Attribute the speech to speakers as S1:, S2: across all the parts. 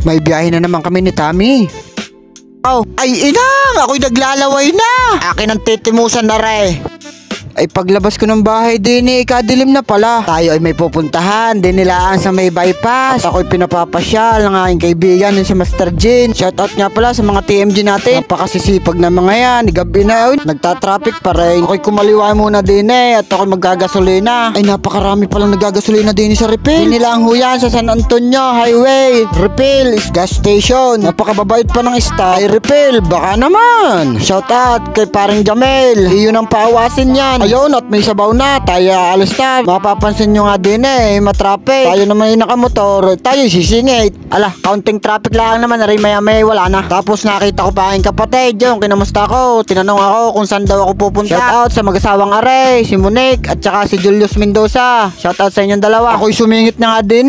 S1: May biyahe na naman kami ni Tommy. Oh, ay inang! Ako'y naglalaway na! Akin ang titimusan na re. Ay paglabas ko ng bahay din kadilim na pala. Tayo ay may pupuntahan din nilaan sa may bypass. Ako'y pinapapasyal ng aking kaibigan din si Master Jin. Shoutout nga pala sa mga TMG natin. Napakasisipag na mga yan. Gabi na nagtatraffic pa rin. Ako'y kumaliwa muna din at ako'y maggagasolina. Ay napakarami palang naggagasolina din sa refill. Nilaan ho yan sa San Antonio Highway. Refill is gas station. Napakababait pa ng staff. Ay refill, baka naman. Shoutout kay paring Jamel. Iyon ang paawasin yan. Ayun, at may sabaw na, tayo alis na. Mapapansin nyo nga din matraffic. Tayo naman yung nakamotor, tayo sisingit. Ala, counting traffic lang naman, aray maya-maya wala na. Tapos nakita ko pa aking kapatid, yung kinamusta ko. Tinanong ako kung saan daw ako pupunta. Shoutout sa mag-asawang aray, si Monique at saka si Julius Mendoza. Shoutout sa inyong dalawa. Ako'y sumingit na nga din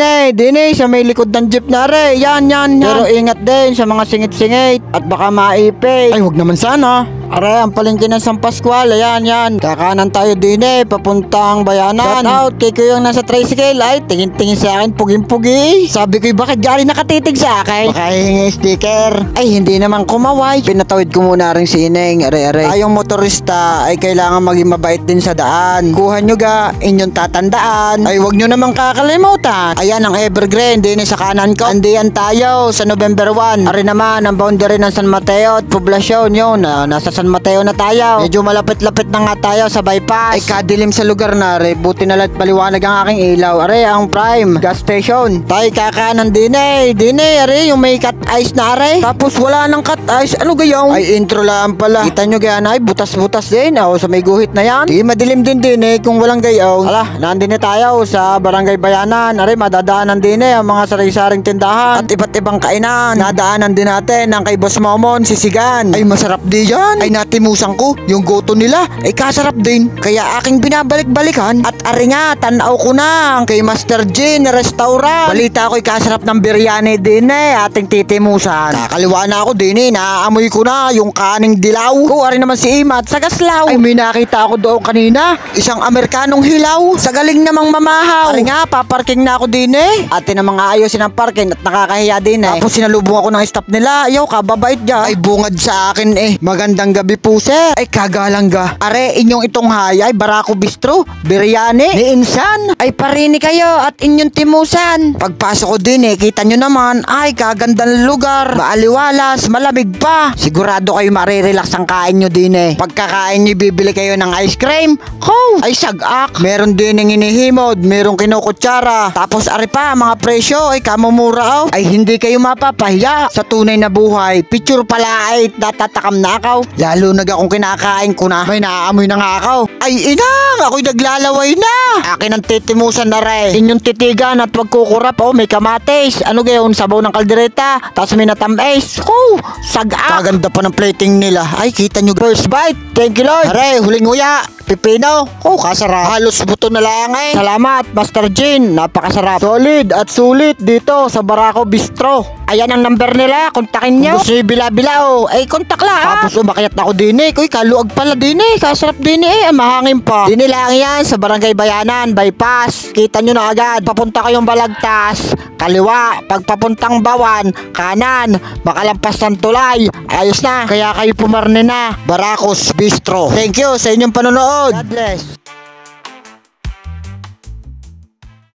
S1: sa may likod ng jeep na aray. Yan. Pero ingat din sa mga singit-singit at baka maipay. Ay, wag naman sana. Aray, ang palengke ng San Pascual, ayan. Kakanan tayo din papuntang Bayanan. Shout out kay Kuya yung nasa tricycle. Ay, tingin-tingin sa akin, puging-pugi. Sabi ko, bakit gari nakatitig sa akin? Baka hihingi sticker. Ay, hindi naman kumaway. Pinatawid ko muna rin si Ineng. Aray. Tayong motorista ay kailangan maging mabait din sa daan. Kuha nyo ga, inyong tatandaan. Ay, wag nyo naman kakalimutan. Ayan ang Evergreen, din sa kanan ko. Andiyan tayo sa November 1. Ari naman ang boundary ng San Mateo at Poblacion yun. Nasa San Mateo na tayo. Medyo malapit-lapit na nga tayo sa bypass. Ay kadilim sa lugar na re. Buti na lahat paliwanag ang aking ilaw. Are ang Prime gas station. Tayo kakanan din are yung may cut ice na are. Tapos wala nang cut ice. Ano gayaw? Ay intro lang pala. Kita nyo gayan ay butas-butas din. Sa may guhit na yan. Di madilim din kung walang gayaw. Ala, nandun tayo sa Barangay Bayanan. Are madadaanan din ang mga sari-saring tindahan at iba't ibang kainan. Nadaanan din natin ang kay Boss Momon sisigan. Ay masarap di yan. Ay natimusan ko yung goto nila ay kasarap din kaya aking binabalik-balikan at ari nga tanaw ko na kay Master Jin restaurant. Balita ko'y kasarap ng biryani din ating titimusan. Kakaliwa na ako din naaamoy ko na yung kaning dilaw ko. Ari naman si Ima at sa gaslaw. Ay may nakita ako doon kanina isang Amerikanong hilaw sa galing namang mamahaw. Ari nga paparking na ako din ate na mga ayosin ang parking at nakakahiya din tapos sinalubong ako ng staff nila. Ayaw kababait dyan. Ay bungad sa akin magandang gabi po sir. Ay kagalang ga. Are inyong itong hayay Barako Bistro, biryani ni Insan. Ay parini kayo at inyong timusan. Pagpasok ko din kita nyo naman ay kagandang lugar. Maaliwalas, malamig pa. Sigurado kayo marirelax ang kain nyo din Pagkakain nyo bibili kayo ng ice cream. Ay sagak. Meron din ng inihimod, merong kinukutsara. Tapos ari pa mga presyo ay kamumura ay hindi kayo mapapahiya sa tunay na buhay. Picture pala ay tatatakam na akaw. Lalo na akong kinakain ko na may naaamoy na nga ako. Ay inang! Ako'y naglalaway na! Akin ang titimusan na re. Inyong titigan at wag kukurap. May kamatis. Ano gayon? Sabaw ng kaldereta. Tapos may natamis. Sagak! Kaganda pa ng plating nila. Ay kita nyo. First bite. Thank you Lord. Are, huling nguya. Pipino. Kasarap. Halos buto na lang Salamat Master Jin. Napakasarap. Solid at sulit dito sa Barako Bistro. Ayan ang number nila. Kontakin nyo. Kung gusto nyo bila-bila ay kontak lang. Tapos umakyat na ako din Uy, kaluag pala din Kasarap din mahangin pa. Din lang yan sa Barangay Bayanan. Bypass. Kita nyo na agad. Papunta kayong Balagtas. Kaliwa. Pagpapuntang Bawan. Kanan. Makalampas ng tulay. Ayos na. Kaya kayo pumarne na. Barakos Bistro. Thank you sa inyong panonood. God bless.